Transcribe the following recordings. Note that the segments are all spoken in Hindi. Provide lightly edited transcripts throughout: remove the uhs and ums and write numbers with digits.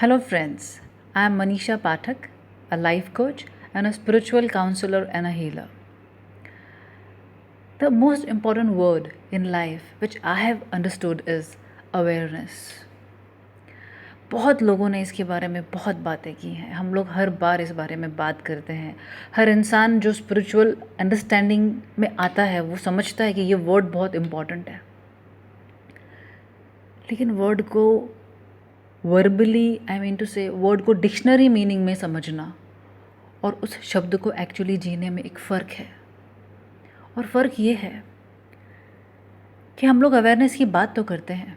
Hello, friends. I am Manisha Pathak, a life coach and a spiritual counselor and a healer. The most important word in life which I have understood is awareness. बहुत लोगों ने इसके बारे में बहुत बातें की हैं. हम लोग हर बार इस बारे में बात करते हैं. हर इंसान जो स्पिरिचुअल अंडरस्टैंडिंग में आता है वो समझता है कि ये वर्ड बहुत इम्पॉर्टेंट है. लेकिन वर्ड को वर्बली वर्ड को डिक्शनरी मीनिंग में समझना और उस शब्द को एक्चुअली जीने में एक फ़र्क है. और फ़र्क ये है कि हम लोग अवेयरनेस की बात तो करते हैं.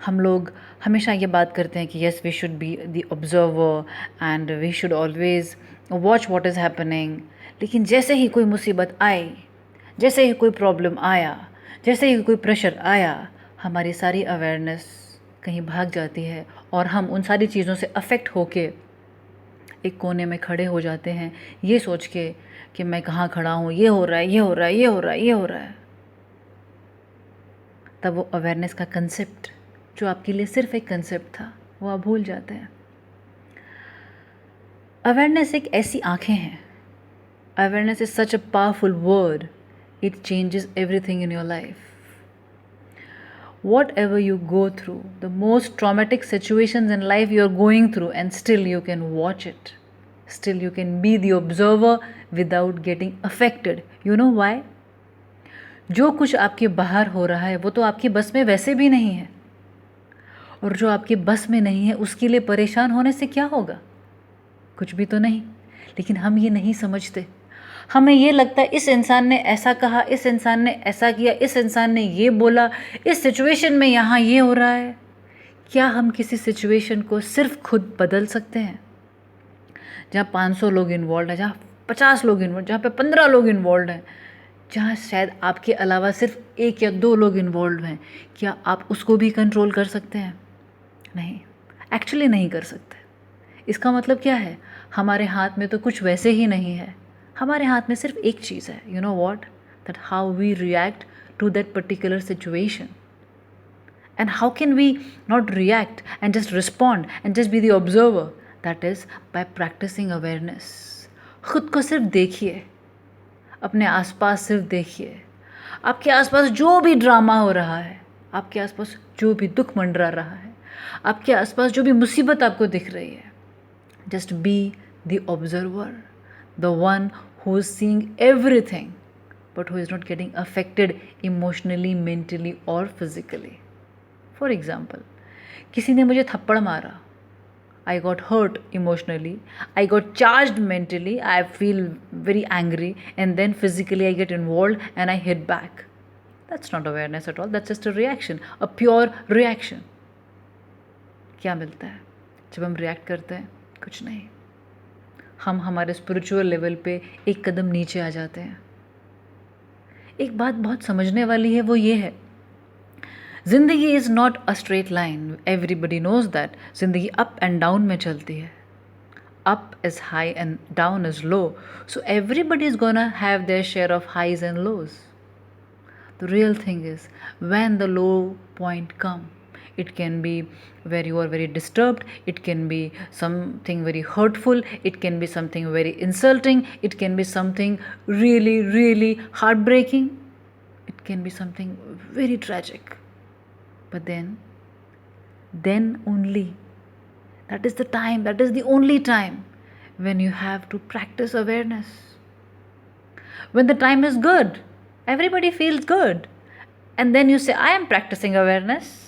हम लोग हमेशा ये बात करते हैं कि yes we should be the observer and we should always watch what is happening. लेकिन जैसे ही कोई मुसीबत आई, जैसे ही कोई प्रॉब्लम आया, जैसे ही कोई प्रेशर आया, हमारी सारी अवेयरनेस कहीं भाग जाती है और हम उन सारी चीज़ों से अफेक्ट होके एक कोने में खड़े हो जाते हैं ये सोच के कि मैं कहाँ खड़ा हूँ, ये हो रहा है, ये हो रहा है, ये हो रहा है, ये हो रहा है. तब वो अवेयरनेस का कंसेप्ट जो आपके लिए सिर्फ एक कंसेप्ट था वो आप भूल जाते हैं. अवेयरनेस एक ऐसी आँखें हैं. Awareness is such a powerful word. It changes everything in your life. Whatever you go through, the most traumatic situations in life you are going through, and still you can watch it. Still you can be the observer without getting affected. You know why? जो कुछ आपके बाहर हो रहा है वो तो आपकी बस में वैसे भी नहीं है. और जो आपके बस में नहीं है उसके लिए परेशान होने से क्या होगा? कुछ भी तो नहीं. लेकिन हम ये नहीं समझते. हमें ये लगता है इस इंसान ने ऐसा कहा, इस इंसान ने ऐसा किया, इस इंसान ने ये बोला, इस सिचुएशन में यहाँ ये हो रहा है. क्या हम किसी सिचुएशन को सिर्फ खुद बदल सकते हैं? जहाँ 500 लोग इन्वॉल्व हैं, जहाँ 50 लोग इन्वॉल्व, जहाँ पे 15 लोग इन्वॉल्व हैं, जहाँ शायद आपके अलावा सिर्फ 1 या 2 लोग इन्वॉल्व हैं, क्या आप उसको भी कंट्रोल कर सकते हैं? नहीं, एक्चुअली नहीं कर सकते. इसका मतलब क्या है? हमारे हाथ में तो कुछ वैसे ही नहीं है. हमारे हाथ में सिर्फ एक चीज़ है. You know what? That how we react to that particular situation. And how can we not react and just respond and just be the observer? That is by practising awareness. खुद को सिर्फ देखिए, अपने आसपास सिर्फ देखिए. आपके आसपास जो भी ड्रामा हो रहा है, आपके आसपास जो भी दुख मंडरा रहा है, आपके आसपास जो भी मुसीबत आपको दिख रही है, just be the observer, the one who is seeing everything but who is not getting affected emotionally, mentally or physically. For example, किसी ने मुझे थप्पड़ मारा, I got hurt emotionally, I got charged mentally, I feel very angry, and then physically I get involved and I hit back. That's not awareness at all. That's just a reaction, a pure reaction. क्या मिलता है जब हम रिएक्ट करते हैं? कुछ नहीं. हम हमारे स्पिरिचुअल लेवल पे एक कदम नीचे आ जाते हैं. एक बात बहुत समझने वाली है, वो ये है, ज़िंदगी is not a straight line. Everybody knows that. ज़िंदगी अप एंड डाउन में चलती है. Up is high and down is low. So everybody is gonna have their share of highs and lows. The real thing is when the low point come, it can be where you are very disturbed, it can be something very hurtful, it can be something very insulting, it can be something really, really heartbreaking, it can be something very tragic. But then only, that is the time, that is the only time when you have to practice awareness. When the time is good, everybody feels good, and then you say, I am practicing awareness.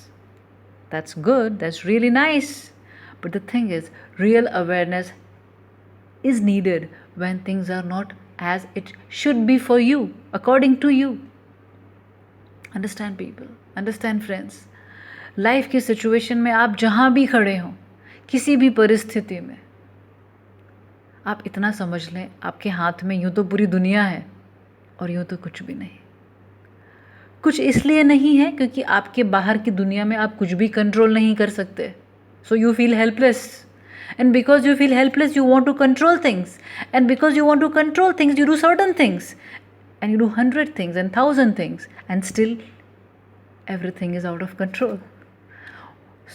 That's good, that's really nice. But the thing is, real awareness is needed when things are not as it should be for you, according to you. Understand people, understand friends. Life की सिचुएशन में आप जहाँ भी खड़े हों, किसी भी परिस्थिति में, आप इतना समझ लें, आपके हाथ में यूँ तो पूरी दुनिया है और यूँ तो कुछ भी नहीं. कुछ इसलिए नहीं है क्योंकि आपके बाहर की दुनिया में आप कुछ भी कंट्रोल नहीं कर सकते. So you feel helpless. And because you feel helpless you want to control things. And because you want to control things you do certain things. And you do 100 things and 1000 things. And still everything is out of control.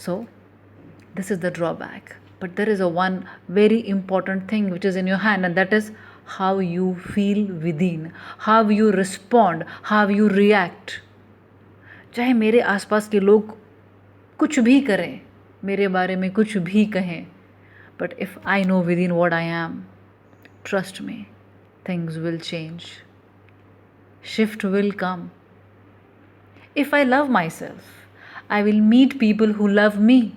So This is the drawback. But there is a one very important thing which is in your hand, and that is how you feel within, how you respond, how you react. चाहे मेरे आसपास के लोग कुछ भी करें, मेरे बारे में कुछ भी कहें, but if I know within what I am, trust me, things will change. Shift will come. If I love myself, I will meet people who love me.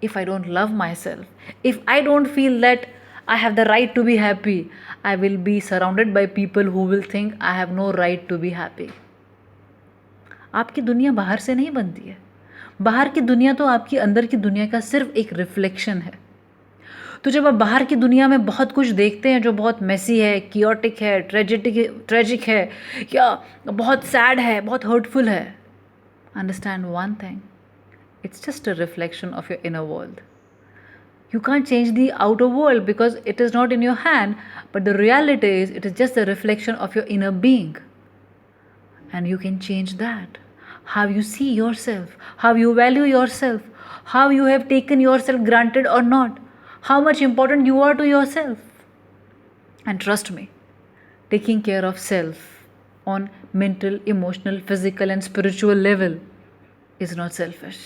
If I don't love myself, if I don't feel that I have the right to be happy, I will be surrounded by people who will think I have no right to be happy. आपकी दुनिया बाहर से नहीं बनती है. बाहर की दुनिया तो आपकी अंदर की दुनिया का सिर्फ एक रिफ्लेक्शन है. तो जब आप बाहर की दुनिया में बहुत कुछ देखते हैं जो बहुत मेसी है, कियोटिक है, ट्रेजिक है, या बहुत सैड है, बहुत हर्टफुल है, understand one thing, it's just a reflection of your inner world. You can't change the outer world because it is not in your hand, but the reality is it is just a reflection of your inner being. And you can change that. How you see yourself, how you value yourself, how you have taken yourself granted or not, how much important you are to yourself. And trust me, taking care of self on mental, emotional, physical and spiritual level is not selfish.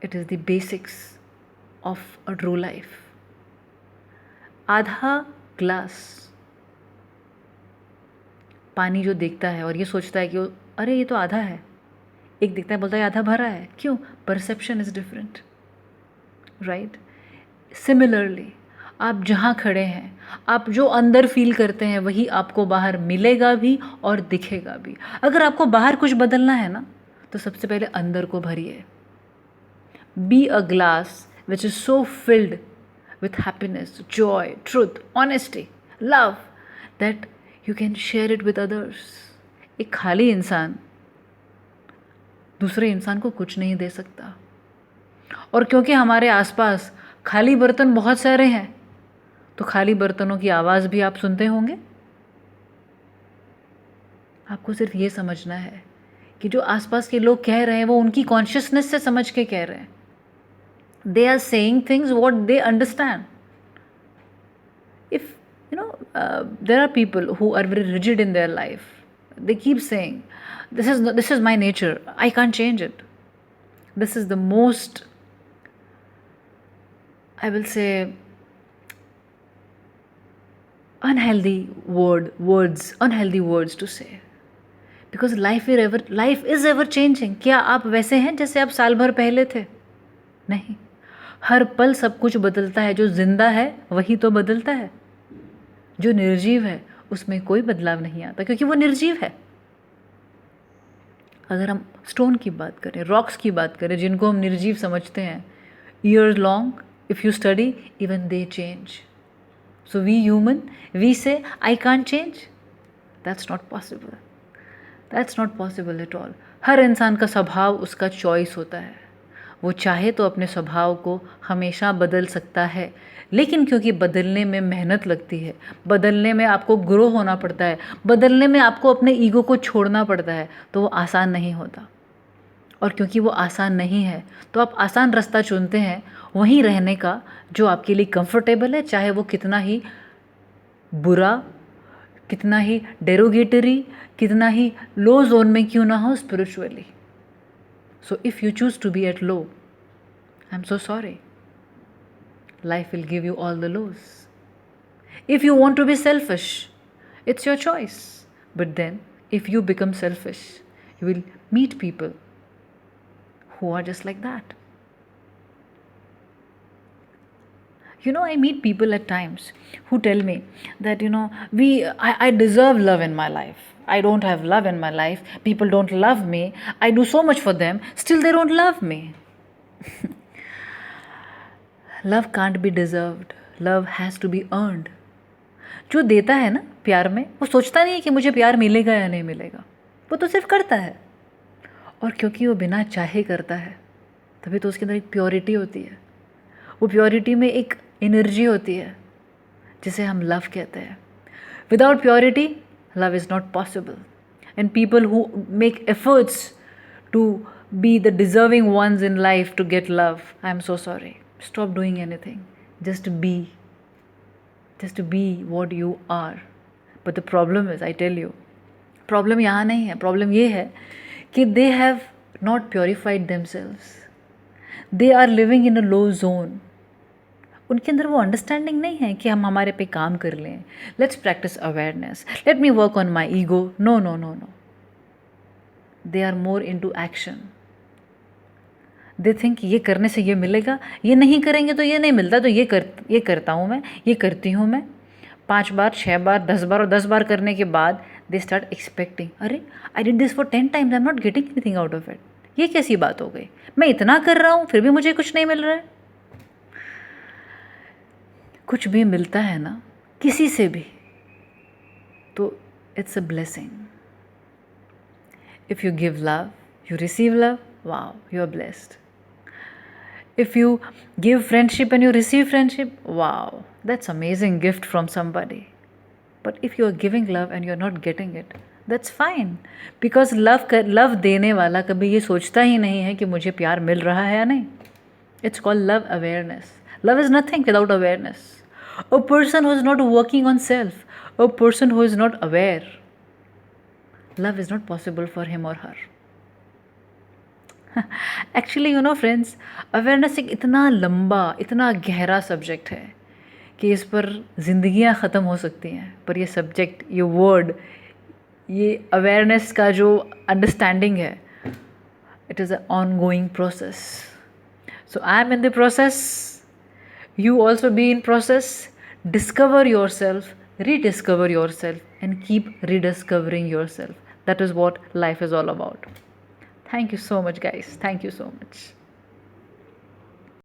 It is the basics of a true life. आधा ग्लास पानी जो देखता है और ये सोचता है कि अरे ये तो आधा है, एक देखता है बोलता है आधा भरा है. क्यों? Perception is different, right? Similarly आप जहाँ खड़े हैं, आप जो अंदर फील करते हैं वही आपको बाहर मिलेगा भी और दिखेगा भी. अगर आपको बाहर कुछ बदलना है ना, तो सबसे पहले अंदर को भरिए. Be a glass which is so filled with happiness, joy, truth, honesty, love that you can share it with others. एक खाली इंसान दूसरे इंसान को कुछ नहीं दे सकता. और क्योंकि हमारे आसपास खाली बर्तन बहुत सारे हैं, तो खाली बर्तनों की आवाज़ भी आप सुनते होंगे. आपको सिर्फ ये समझना है कि जो आसपास के लोग कह रहे हैं वो उनकी कॉन्शियसनेस से समझ के कह रहे हैं. They are saying things what they understand. If there are people who are very rigid in their life. They keep saying, "This is my nature. I can't change it." This is the most, I will say, unhealthy words to say. Because life is ever changing. क्या आप वैसे हैं जैसे आप साल भर पहले थे? नहीं. हर पल सब कुछ बदलता है. जो जिंदा है वही तो बदलता है. जो निर्जीव है उसमें कोई बदलाव नहीं आता, क्योंकि वो निर्जीव है. अगर हम स्टोन की बात करें, रॉक्स की बात करें, जिनको हम निर्जीव समझते हैं, years long if you study even they change. So we human, we say I can't change. That's not possible. That's not possible at all. हर इंसान का स्वभाव उसका चॉइस होता है. वो चाहे तो अपने स्वभाव को हमेशा बदल सकता है, लेकिन क्योंकि बदलने में मेहनत लगती है, बदलने में आपको ग्रो होना पड़ता है, बदलने में आपको अपने ईगो को छोड़ना पड़ता है, तो वो आसान नहीं होता. और क्योंकि वो आसान नहीं है तो आप आसान रास्ता चुनते हैं वहीं रहने का जो आपके लिए कंफर्टेबल है, चाहे वो कितना ही बुरा, कितना ही डेरोगेटरी, कितना ही लो जोन में क्यों ना हो spiritually. So if you choose to be at low, I'm so sorry. Life will give you all the lows. If you want to be selfish, it's your choice. But then, if you become selfish, you will meet people who are just like that. I meet people at times who tell me that, I deserve love in my life. I don't have love in my life. People don't love me. I do so much for them. Still they don't love me. Love can't be deserved. Love has to be earned. जो देता है ना प्यार में, वो सोचता नहीं है कि मुझे प्यार मिलेगा या नहीं मिलेगा. वो तो सिर्फ करता है. और क्योंकि वो बिना चाहे करता है, तभी तो उसके अंदर एक प्योरिटी होती है. वो प्योरिटी में एक एनर्जी होती है जिसे हम लव कहते हैं. Without purity love is not possible. And people who make efforts to be the deserving ones in life to get love. I'm so sorry. Stop doing anything. Just be. Just be what you are. But the problem is, I tell you, problem यहाँ नहीं है. प्रॉब्लम ये है कि they have not purified themselves. They are living in a low zone. उनके अंदर वो अंडरस्टैंडिंग नहीं है कि हम हमारे पे काम कर लें. Let's practise awareness. Let me work on my ego. No no no no. They are more into action. दे थिंक ये करने से ये मिलेगा, ये नहीं करेंगे तो ये नहीं मिलता, तो ये करता हूँ मैं, ये करती हूँ मैं. 5 बार, 6 बार, 10 बार, और 10 बार करने के बाद दे स्टार्ट एक्सपेक्टिंग, अरे I did this for 10 times, I am not getting anything out of it. ये कैसी बात हो गई, मैं इतना कर रहा हूँ फिर भी मुझे कुछ नहीं मिल रहा है. कुछ भी मिलता है ना किसी से भी तो it's a blessing. If you give love, you receive love. Wow, you are blessed. If you give friendship and you receive friendship, wow, that's amazing gift from somebody. But if you are giving love and you are not getting it, that's fine. Because love देने वाला कभी ये सोचता ही नहीं है कि मुझे प्यार मिल रहा है या नहीं. It's called love awareness. Love is nothing without awareness. A person who is not working on self, a person who is not aware, love is not possible for him or her. Actually you know friends, awareness एक इतना लंबा, इतना गहरा सब्जेक्ट है कि इस पर ज़िंदगियां ख़त्म हो सकती हैं. पर ये सब्जेक्ट, ये वर्ड, ये अवेयरनेस का जो अंडरस्टैंडिंग है, it is a on going process. So I am in the process. You also be in process. Discover your self, rediscover yourself, and keep rediscovering yourself. That is what life is all about. Thank you so much, guys. Thank you so much.